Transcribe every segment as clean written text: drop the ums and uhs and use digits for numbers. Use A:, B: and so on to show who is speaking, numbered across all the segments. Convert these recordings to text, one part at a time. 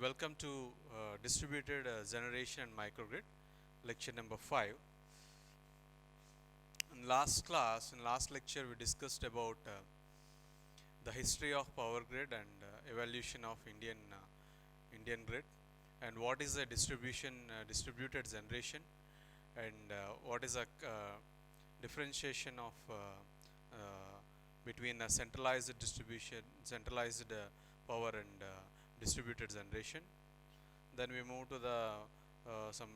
A: Welcome to Distributed Generation and Microgrid, lecture number 5. In last lecture, we discussed about the history of power grid and evolution of Indian grid, and what is a distributed generation, and what is a differentiation of between a centralized power and distributed generation. Then we move to the some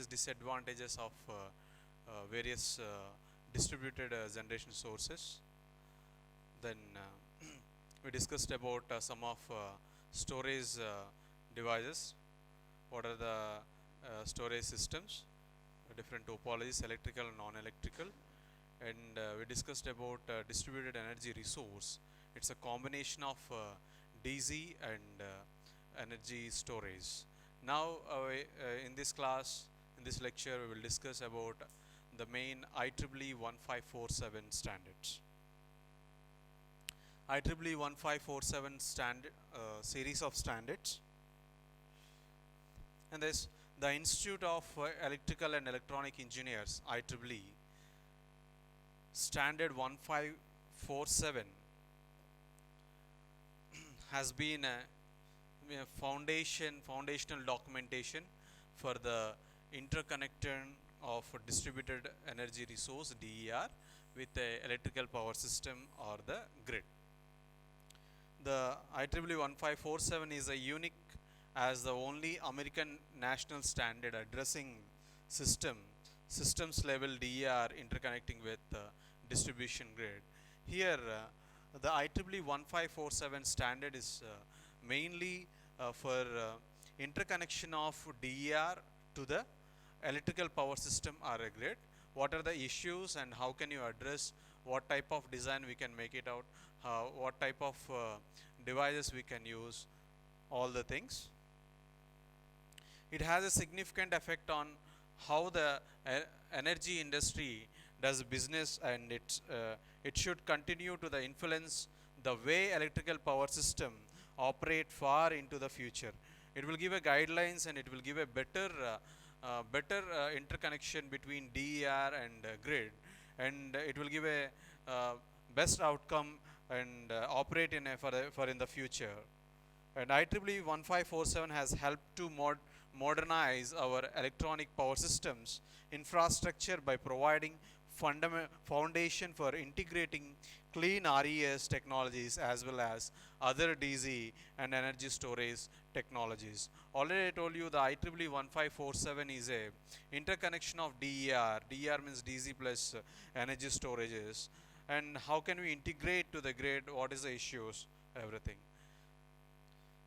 A: disadvantages of various distributed generation sources. Then we discussed about some of storage devices. What are the storage systems? Different topologies, electrical and non-electrical. And we discussed about distributed energy resource. It's a combination of DC and energy storage. Now in this class, in this lecture, we will discuss about the main IEEE 1547 standards. IEEE 1547 series of standards, and this the Institute of Electrical and Electronic Engineers, IEEE standard 1547 has been a foundational documentation for the interconnection of distributed energy resource DER with the electrical power system or the grid. The IEEE 1547 is a unique as the only American national standard addressing systems level DER interconnecting with distribution grid. Here the IEEE 1547 standard is mainly for interconnection of DER to the electrical power system or a grid. What are the issues and how can you address, what type of design we can make it out, what type of devices we can use, all the things. It has a significant effect on how the energy industry does business, and it should continue to the influence the way electrical power system operate far into the future. It will give a guidelines and it will give a better interconnection between DER and grid, and it will give a best outcome and operate in the future. And IEEE 1547 has helped to modernize our electronic power systems infrastructure by providing foundation for integrating clean RES technologies as well as other DC and energy storage technologies. Already I told you the IEEE 1547 is a interconnection of DER. DER means DC plus energy storages. And how can we integrate to the grid? What is the issues? Everything.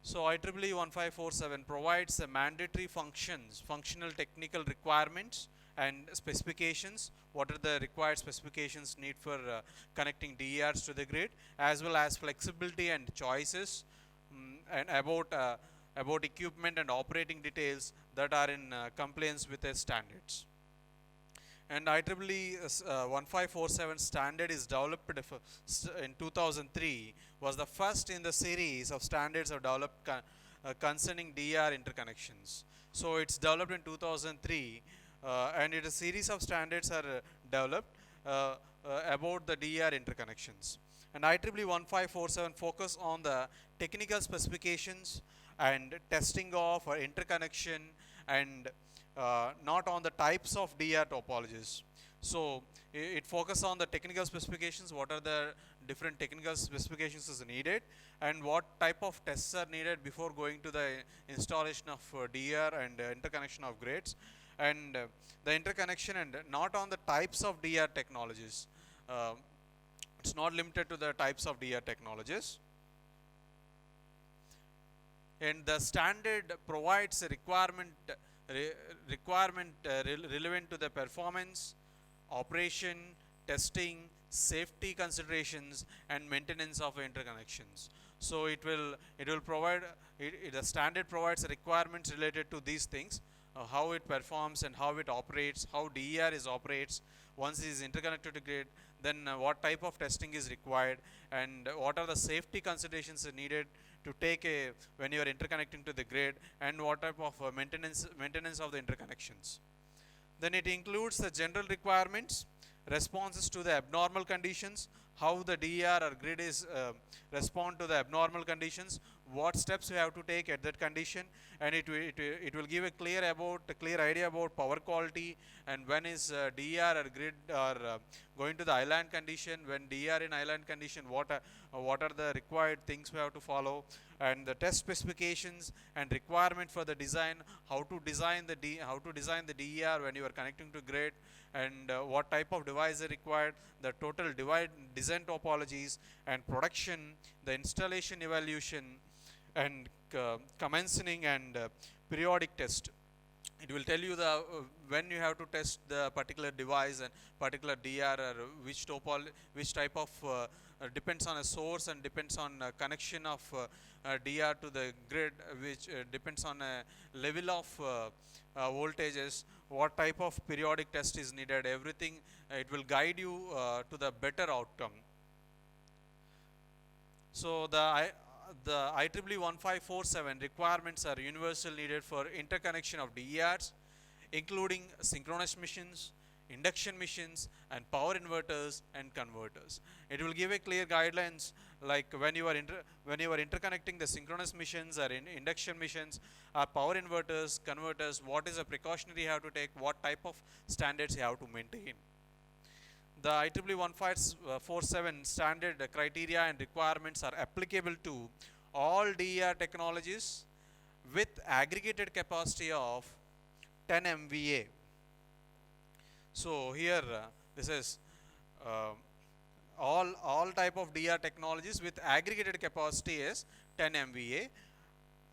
A: So IEEE 1547 provides a mandatory functional technical requirements and specifications. What are the required specifications need for connecting DERs to the grid, as well as flexibility and choices, and about equipment and operating details that are in compliance with the standards. And IEEE 1547 standard is developed in 2003, was the first in the series of standards developed concerning DER interconnections. So it's developed in 2003, and a series of standards are developed about the DER interconnections. And IEEE 1547 focus on the technical specifications and testing of interconnection, and not on the types of DER topologies. So it focuses on the technical specifications, what are the different technical specifications is needed, and what type of tests are needed before going to the installation of DER and interconnection of grids, and the interconnection, and not on the types of DER technologies. It's not limited to the types of DER technologies. And the standard provides a requirement relevant to the performance, operation, testing, safety considerations, and maintenance of interconnections. So it will provide the standard provides requirements related to these things, how it performs and how it operates, how DER operates once it is interconnected to grid, then what type of testing is required, and what are the safety considerations needed to take when you are interconnecting to the grid, and what type of maintenance of the interconnections. Then it includes the general requirements, responses to the abnormal conditions, how the DER or grid is respond to the abnormal conditions, what steps we have to take at that condition, and it will give a clear idea about power quality, and when is DER or grid are going to the island condition, when DER in island condition, what are the required things we have to follow, and the test specifications and requirement for the design, how to design the DER when you are connecting to grid, and what type of device is required, the total design topologies and production, the installation evaluation, and commencing and periodic test. It will tell you the when you have to test the particular device and particular DER, or which type of depends on a source and depends on a connection of DER to the grid, which depends on a level of voltages, what type of periodic test is needed, everything. It will guide you to the better outcome. So the IEEE 1547 requirements are universal needed for interconnection of DERs, including synchronous machines, induction machines, and power inverters and converters. It will give a clear guidelines, like when you are interconnecting the synchronous machines or induction machines or power inverters, converters, what is the precautionary you have to take, what type of standards you have to maintain. The IEEE 1547 standard criteria and requirements are applicable to all DER technologies with aggregated capacity of 10 MVA. So here this is all type of DER technologies with aggregated capacity is 10 MVA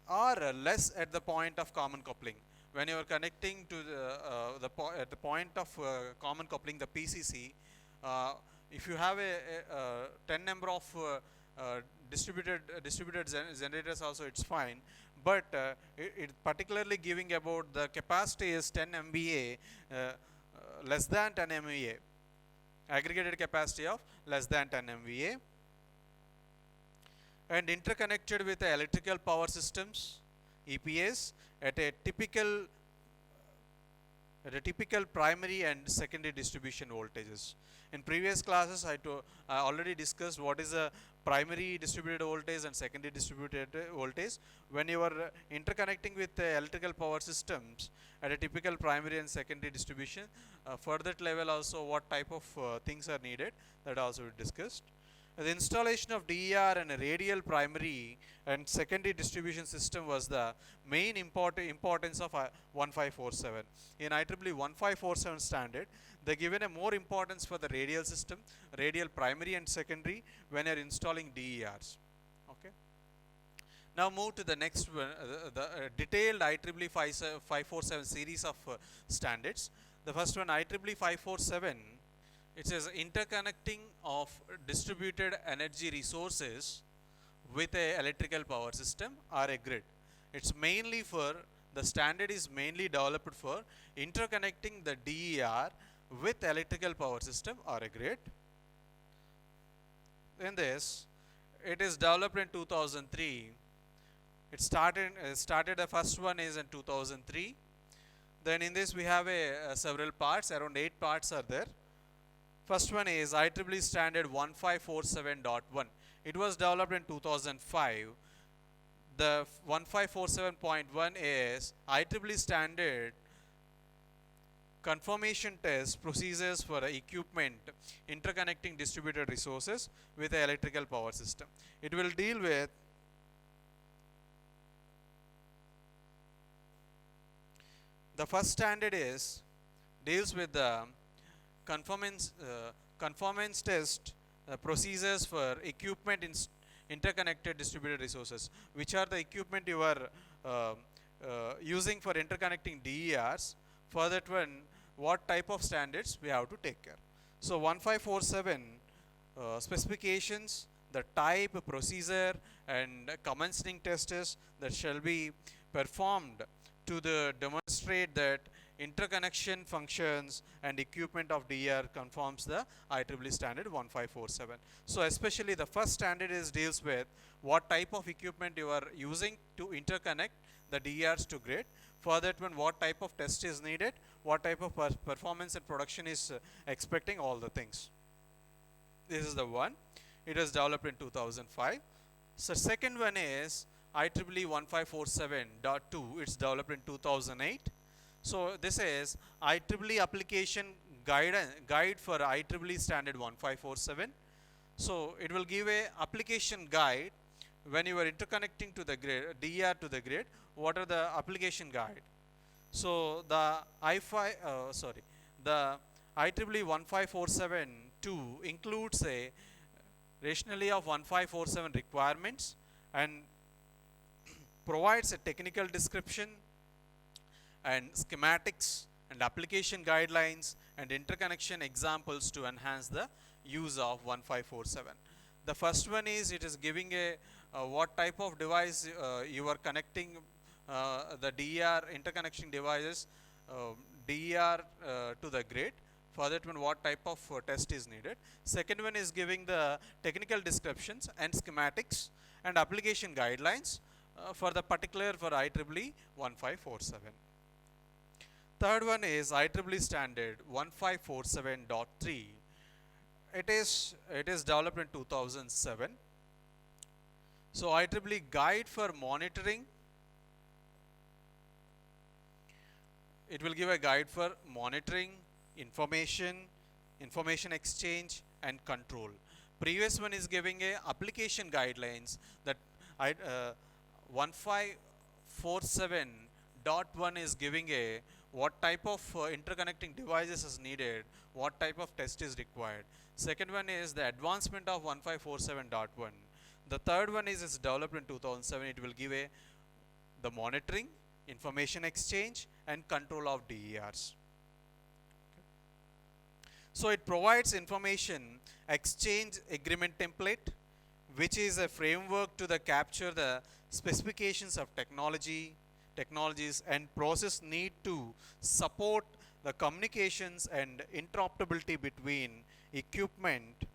A: or less at the point of common coupling. When you are connecting to at the point of common coupling, the PCC, if you have a 10 number of distributed generators also, it's fine, but it particularly giving about the capacity is 10 MVA, less than 10 MVA, aggregated capacity of less than 10 MVA, and interconnected with the electrical power systems EPS at a typical primary and secondary distribution voltages. In previous classes, I already discussed what is a primary distributed voltage and secondary distributed voltage. When you are interconnecting with the electrical power systems at a typical primary and secondary distribution, for that level also what type of things are needed, that also we discussed. The installation of DER and a radial primary and secondary distribution system was the main importance of 1547. In IEEE 1547 standard, they given a more importance for the radial system, radial primary and secondary, when you are installing DERs. Okay. Now move to the next one, the detailed IEEE 547 series of standards. The first one, IEEE 547. It says interconnecting of distributed energy resources with a electrical power system or a grid. It's mainly for, the standard is mainly developed for interconnecting the DER with electrical power system or a grid. In this, it is developed in 2003. It started the first one is in 2003. Then in this we have several parts, around 8 parts are there. First one is IEEE standard 1547.1. It was developed in 2005. The 1547.1 is IEEE standard confirmation test procedures for equipment interconnecting distributed resources with the electrical power system. It will deal with the first standard deals with the conformance test procedures for equipment interconnected distributed resources. Which are the equipment you are using for interconnecting DERs? For that one, what type of standards we have to take care. So 1547 specifications, the type, procedure, and commencing tests that shall be performed to demonstrate that interconnection functions and equipment of DER conforms the IEEE standard 1547. So especially the first standard is deals with what type of equipment you are using to interconnect the DERs to grid. For that one, what type of test is needed, what type of performance and production is expecting, all the things. This is the one. It was developed in 2005. So second one is IEEE 1547.2. It's developed in 2008. So this is IEEE application guide for IEEE standard 1547. So it will give a application guide when you are interconnecting to the grid, DER to the grid. What are the application guide? So the the IEEE 1547.2 includes a rationale of 1547 requirements and provides a technical description and schematics and application guidelines and interconnection examples to enhance the use of 1547. The first one is it is giving a what type of device you are connecting the DER interconnection devices DER to the grid. For that one, what type of test is needed. Second one is giving the technical descriptions and schematics and application guidelines for the particular for IEEE 1547. Third one is IEEE standard 1547.3. It is developed in 2007. So IEEE guide for monitoring. It will give a guide for monitoring, information exchange and control. Previous one is giving a application guidelines that 1547.1 is giving a what type of interconnecting devices is needed, what type of test is required. Second one is the advancement of 1547.1. The third one is developed in 2007. It will give a the monitoring, information exchange and control of DERs. So it provides information exchange agreement template, which is a framework to capture the specifications of technologies and process need to support the communications and interoperability between equipment,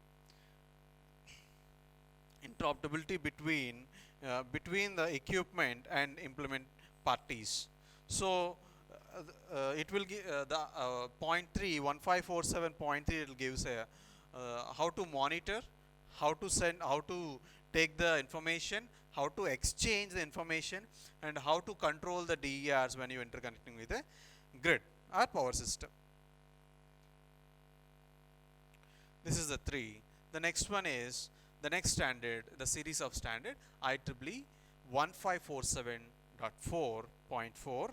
A: between the equipment and implement parties. So it will give the point 3 1547.3. It will gives a how to monitor, how to send, how to take the information, how to exchange the information, and how to control the DERs when you interconnecting with a grid or power system. This is the 3. The next one is the next standard, the series of standard IEEE 1547.4.4.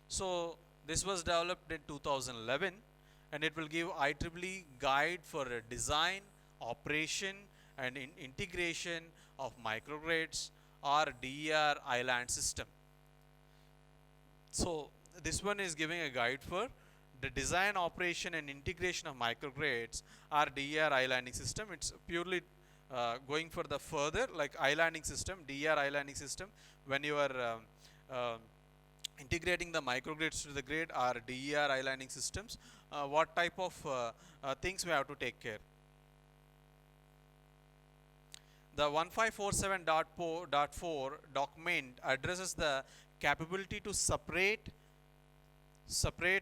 A: So this was developed in 2011 and it will give IEEE guide for a design, operation and integration of microgrids or DER island system. So this one is giving a guide for the design, operation and integration of microgrids or DER islanding system. It's purely going for the further like islanding system, DER islanding system, when you are integrating the microgrids to the grid or DER islanding systems, what type of things we have to take care. The 1547.4 document addresses the capability to separate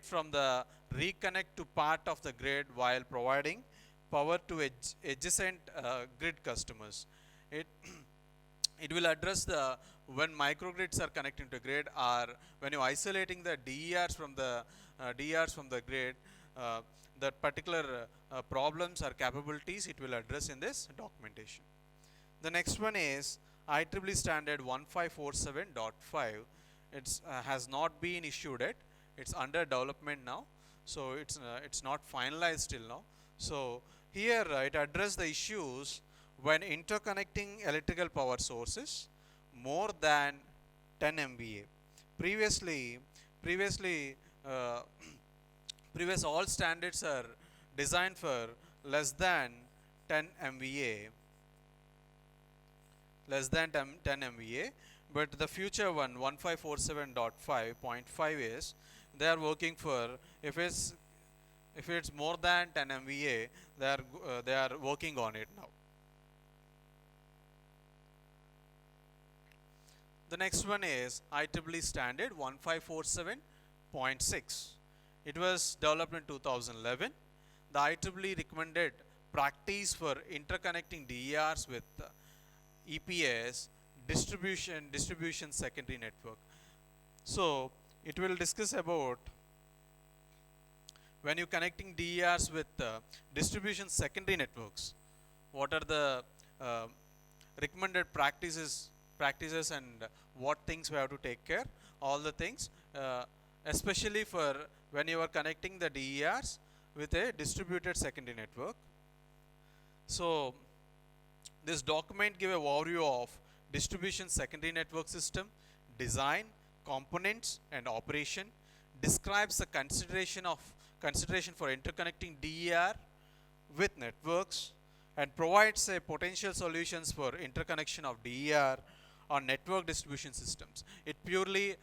A: from the reconnect to part of the grid while providing power to adjacent grid customers. It it will address the when microgrids are connecting to grid or when you are isolating the DERs from the grid, that particular problems or capabilities it will address in this documentation. The next one is IEEE standard 1547.5. It's has not been issued yet. It's under development now, so it's not finalized till now. So here it addresses the issues when interconnecting electrical power sources more than 10 MVA. Previously previous all standards are designed for less than 10 MVA, but the future one 1547.5.5 is they are working for, if it's more than 10 MVA, they are working on it now. The next one is IEEE standard 1547.6. It was developed in 2011. The IEEE recommended practice for interconnecting DERs with EPS distribution secondary network. So it will discuss about when you're connecting DERs with distribution secondary networks, what are the uh, recommended practices and what things we have to take care, all the things, especially for when you are connecting the DERs with a distributed secondary network. So this document give a overview of distribution secondary network system, design, components and operation, describes the consideration for interconnecting DER with networks, and provides a potential solutions for interconnection of DER on network distribution systems. It purely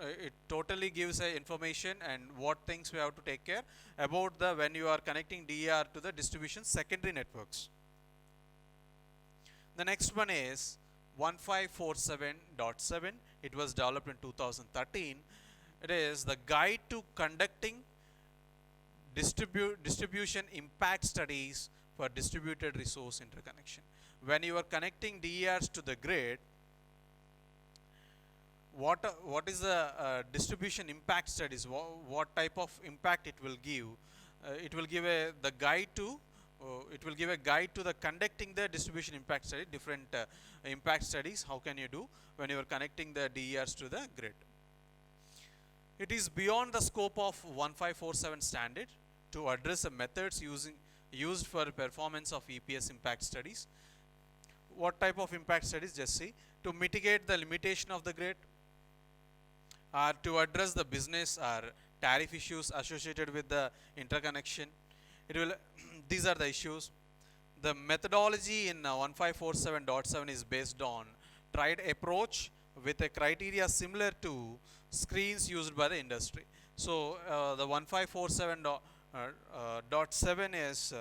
A: it totally gives a information and what things we have to take care about the when you are connecting DER to the distribution secondary networks. The next one is 1547.7. It was developed in 2013. It is the guide to conducting distribution impact studies for distributed resource interconnection. When you are connecting DERs to the grid, what is the distribution impact studies? What type of impact it will give? It will give the guide to it will give a guide to the conducting the distribution impact study, different impact studies. How can you do when you are connecting the DERs to the grid? It is beyond the scope of 1547 standard to address the methods used for performance of EPS impact studies. What type of impact studies? Just see, to mitigate the limitation of the grid, or to address the business or tariff issues associated with the interconnection. It will these are the issues. The methodology in 1547.7 is based on tried approach with a criteria similar to screens used by the industry. So the 1547.7 is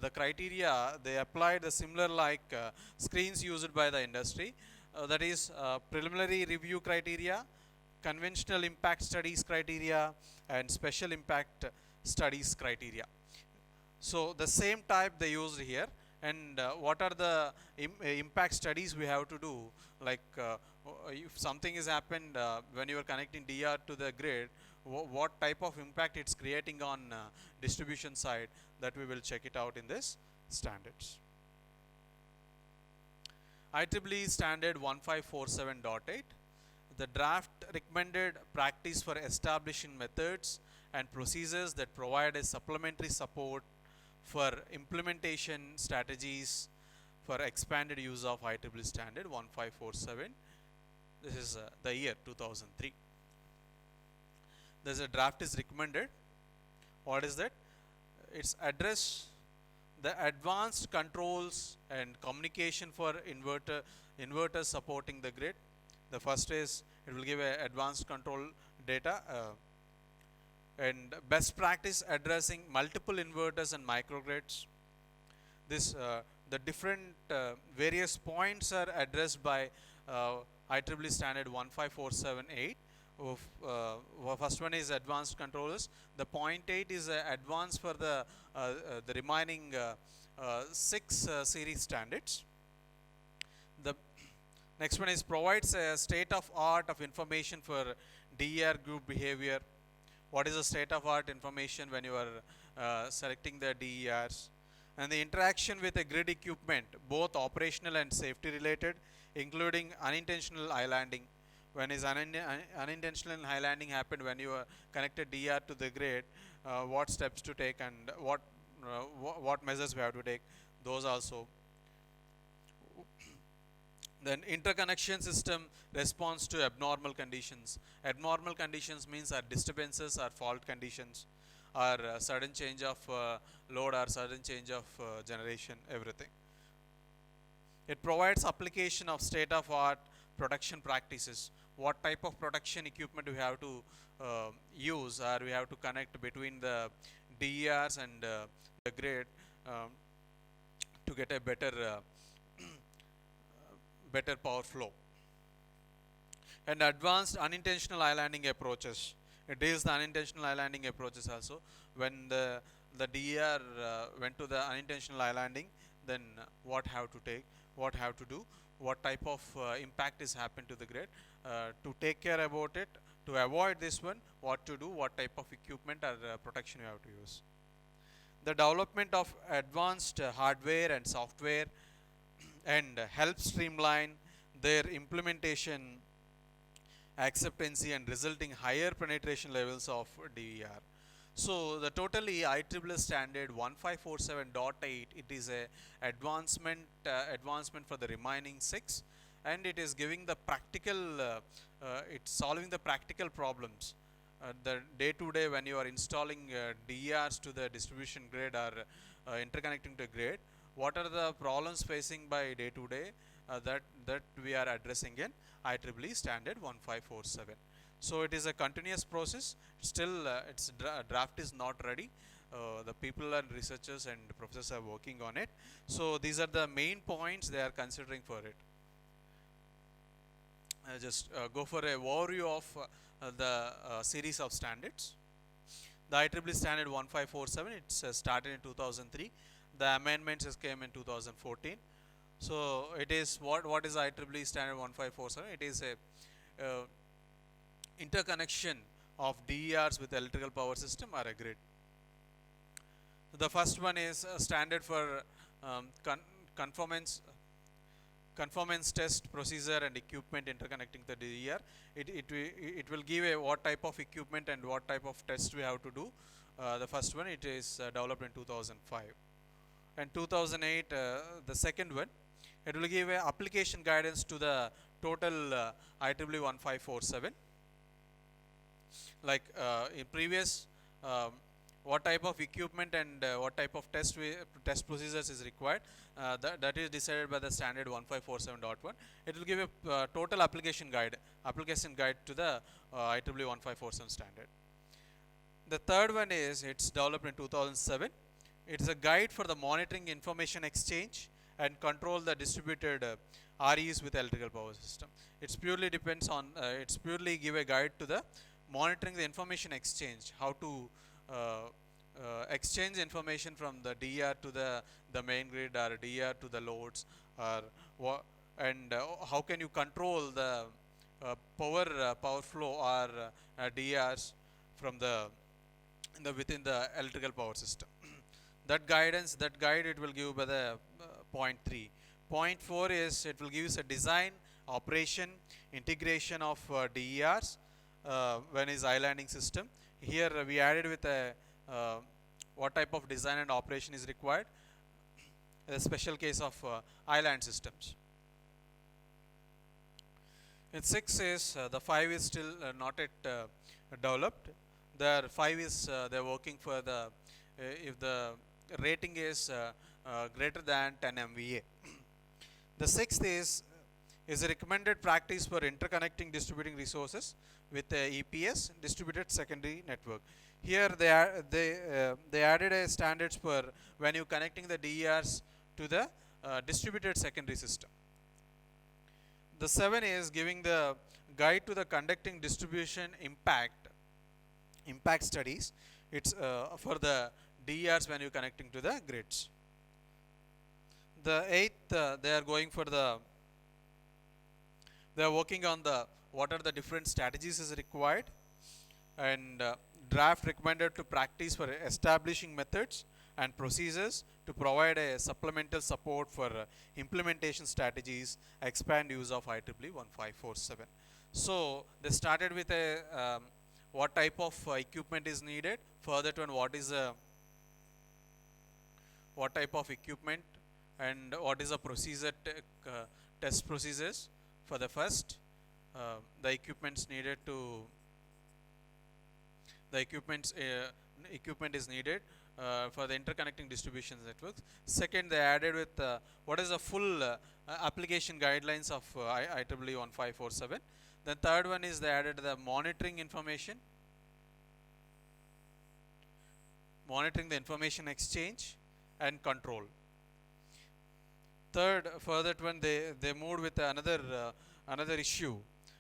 A: the criteria they applied the similar like screens used by the industry. That is preliminary review criteria, conventional impact studies criteria, and special impact studies criteria. So the same type they used here. And what are the impact studies we have to do? Like if something has happened when you are connecting DER to the grid, what type of impact it's creating on distribution side, that we will check it out in this standards. IEEE standard 1547.8. The draft recommended practice for establishing methods and procedures that provide a supplementary support for implementation strategies for expanded use of IEEE standard 1547. This is the year 2003. There's a draft is recommended. What is that? It's address the advanced controls and communication for inverters supporting the grid. The first is it will give a advanced control data and best practice addressing multiple inverters and microgrids. This the different various points are addressed by IEEE standard 15478. First one is advanced controllers. The point 8 is advanced for the remaining 6 series standards. The next one is provides a state of art of information for DER group behavior. What is the state of art information when you are selecting the DERs? And the interaction with the grid equipment, both operational and safety related, including unintentional islanding. When is unintentional highlanding happened when you connected DER to the grid, what steps to take and what measures we have to take, those also. Then interconnection system response to abnormal conditions. Abnormal conditions means are disturbances or fault conditions or sudden change of load or sudden change of generation, everything. It provides application of state of art production practices, what type of production equipment we have to use, or we have to connect between the DERs and the grid um, to get a better power flow. And advanced unintentional islanding approaches. It deals the unintentional islanding approaches also. When the DER went to the unintentional islanding, then what have to take, what have to do, what type of impact is happened to the grid, to take care about it, to avoid this one, what to do, what type of equipment or protection you have to use. The development of advanced hardware and software and help streamline their implementation, acceptancy, and resulting higher penetration levels of DER. So the totally IEEE standard 1547.8, it is a advancement for the remaining 6, and it is giving the practical it's solving the practical problems the day to day when you are installing DERs to the distribution grid or interconnecting to grid. What are the problems facing by day to day that we are addressing in IEEE standard 1547. So it is a continuous process. Still, its draft is not ready. The people and researchers and professors are working on it. So these are the main points they are considering for it. Just go for a overview of the series of standards. The IEEE standard 1547, it's started in 2003. The amendments came in 2014. So it is what is IEEE standard 1547? It is a interconnection of DERs with electrical power system or a grid. The first one is a standard for conformance test procedure and equipment interconnecting the DER. It will give a what type of equipment and what type of test we have to do. The first one, it is developed in 2005. And 2008, the second one, it will give a application guidance to the total IEEE 1547. Like in previous, what type of equipment and what type of test procedures is required, that is decided by the standard 1547.1. It will give a total application guide to the IEEE 1547 standard. The third one is, it's developed in 2007. It is a guide for the monitoring information exchange and control the distributed REs with electrical power system. It's purely depends on it's purely give a guide to the monitoring the information exchange, how to exchange information from the DER to the main grid or DER to the loads, or and how can you control the power flow or DERs from within the electrical power system. That guide it will give by the point 3. Point 4 is, it will give us a design, operation, integration of DERs when is islanding system. Here we added with a what type of design and operation is required, a special case of island systems. In 6 is the 5 is still not yet developed. The 5 is they are working for the if the rating is greater than 10 MVA. The 6th is a recommended practice for interconnecting distributing resources with EPS, distributed secondary network. Here they added a standards for when you connecting the DERs to the distributed secondary system. The 7 is giving the guide to the conducting distribution impact studies. It's for the DERs when you connecting to the grids. The 8th, they are going for they are working on what are the different strategies is required, and draft recommended to practice for establishing methods and procedures to provide a supplemental support for implementation strategies, expand use of IEEE 1547. So they started with a what type of equipment is needed, further to what type of equipment and what is the procedure test procedures for the first, the equipment is needed for the interconnecting distribution networks. Second, they added with what is the full application guidelines of IEEE 1547. Then third one is they added the monitoring the information exchange and control. Third, further one, they moved with another issue.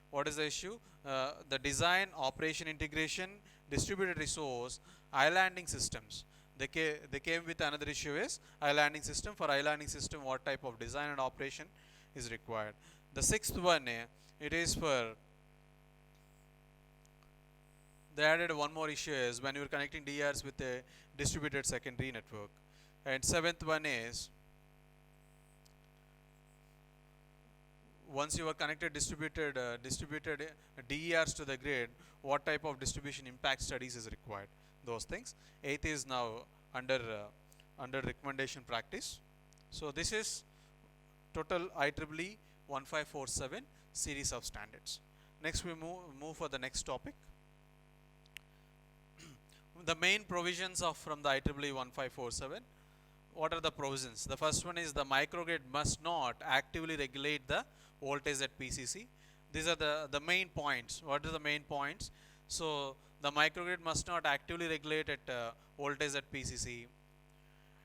A: What is the issue? The design, operation, integration, distributed resource, islanding systems. They came with another issue is islanding system. For islanding system, what type of design and operation is required? The sixth one, it is for, they added one more issue is when you are connecting DRs with a distributed secondary network. And seventh one is, once you are connected distributed DERs to the grid, what type of distribution impact studies is required? Those things. Eighth is now under recommendation practice. So this is total IEEE 1547 series of standards. Next we move for the next topic. The main provisions of from the IEEE 1547. What are the provisions? The first one is the microgrid must not actively regulate the voltage at PCC. These are the main points. What are the main points? So the microgrid must not actively regulate at voltage at PCC,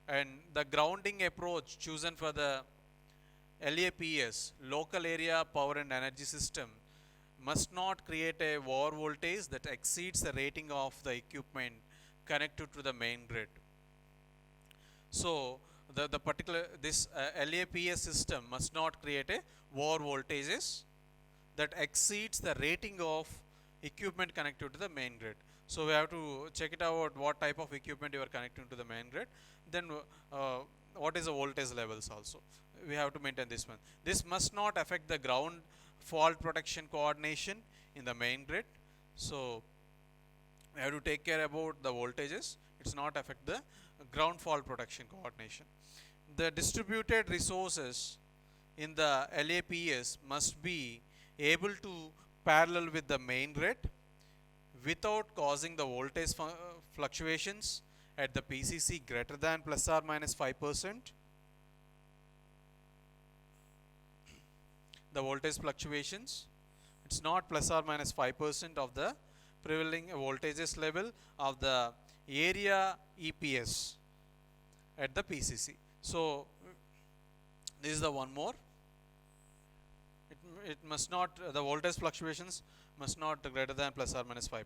A: and the grounding approach chosen for the LAPS, local area power and energy system, must not create a over voltage that exceeds the rating of the equipment connected to the main grid. So the particular this LAPS system must not create a over voltages that exceeds the rating of equipment connected to the main grid. So we have to check it out what type of equipment you are connecting to the main grid. Then what is the voltage levels also. We have to maintain this one. This must not affect the ground fault protection coordination in the main grid. So we have to take care about the voltages. It's not affect the ground fault protection coordination. The distributed resources in the LAPS must be able to parallel with the main grid without causing the voltage fluctuations at the PCC greater than plus or minus 5%. The voltage fluctuations, it's not plus or minus 5% of the prevailing voltages level of the area EPS at the PCC. So this is the one more. It must not, the voltage fluctuations must not greater than plus or minus 5%.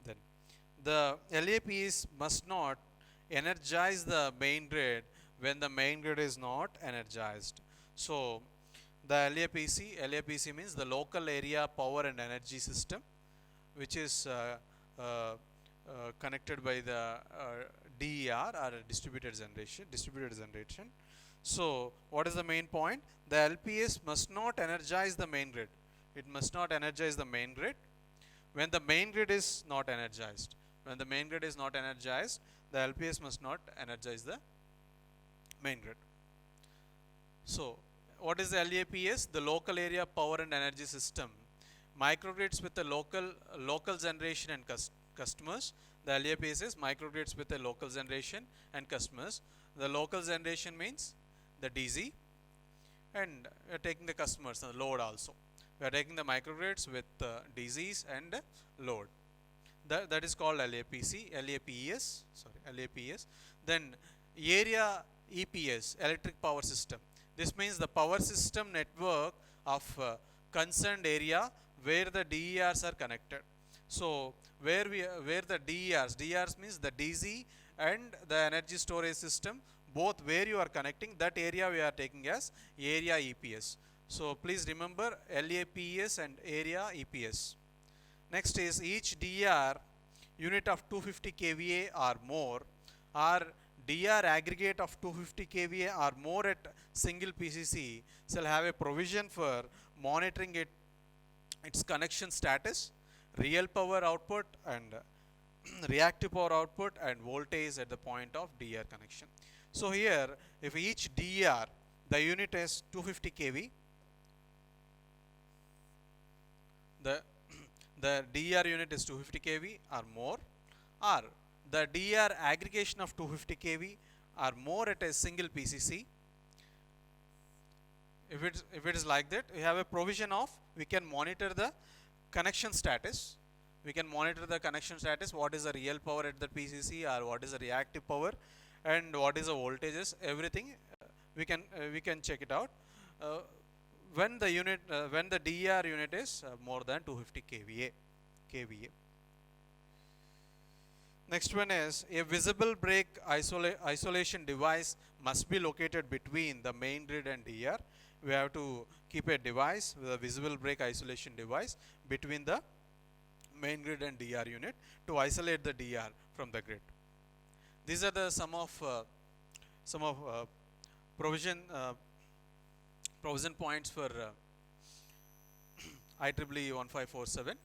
A: Then the LAPs must not energize the main grid when the main grid is not energized. So the LAPC means the local area power and energy system, which is connected by the DER or distributed generation. So what is the main point? The LPS must not energize the main grid. It must not energize the main grid when the main grid is not energized. When the main grid is not energized, the LPS must not energize the main grid. So what is the LAPS? The local area power and energy system. Microgrids with the local generation and customers. The LAPS is microgrids with the local generation and customers. The local generation means the DC, and we are taking the customers and the load also. We are taking the microgrids with DCs and load. That is called LAPS. Then area EPS, electric power system. This means the power system network of concerned area where the DERs are connected. So where the DERs means the DC and the energy storage system, both where you are connecting, that area we are taking as area EPS. So please remember LAPS and area EPS. Next is each DR unit of 250 kVA or more, or DR aggregate of 250 kVA or more at single PCC shall have a provision for monitoring its connection status, real power output and reactive power output, and voltage at the point of DR connection. So here, if each DR, the unit is 250 kV, the DER unit is 250 kV or more, or the DER aggregation of 250 kV or more at a single PCC. If it is like that, we have a provision of, we can monitor the connection status. We can monitor the connection status, what is the real power at the PCC or what is the reactive power and what is the voltages, everything we can check it out uh, when the unit when the DER unit is more than 250 kVA. Next one is a visible break isolation device must be located between the main grid and DER. We have to keep a device with a visible break isolation device between the main grid and DER unit to isolate the DER from the grid. These are the some of provision provision points for IEEE 1547.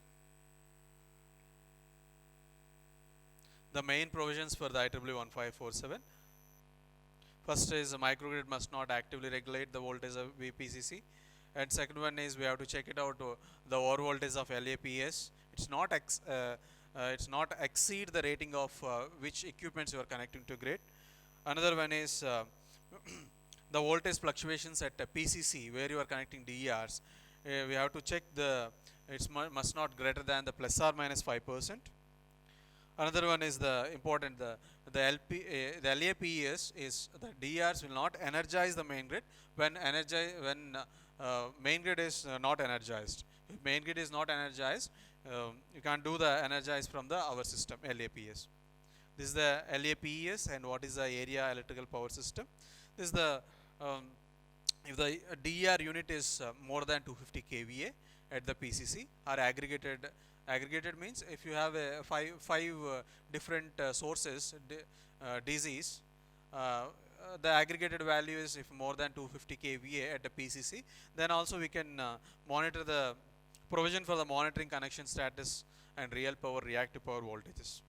A: The main provisions for the IEEE 1547. First is the microgrid must not actively regulate the voltage of VPCC, and second one is we have to check it out the over voltage of LAPS. It's not exceed the rating of which equipments you are connecting to grid. Another one is the voltage fluctuations at PCC where you are connecting DERs. We have to check the must not greater than the plus or minus 5%. Another one is the important the LAPS is the DERs will not energize the main grid when main grid is not energized. If main grid is not energized, you can't do the energize from the our system LAPS. This is the LAPS, and what is the area electrical power system. This is the if the DER unit is more than 250 kVA at the PCC or aggregated means if you have a five different sources DCs, the aggregated value is if more than 250 kVA at the PCC, then also we can monitor the provision for the monitoring connection status and real power reactive power voltages.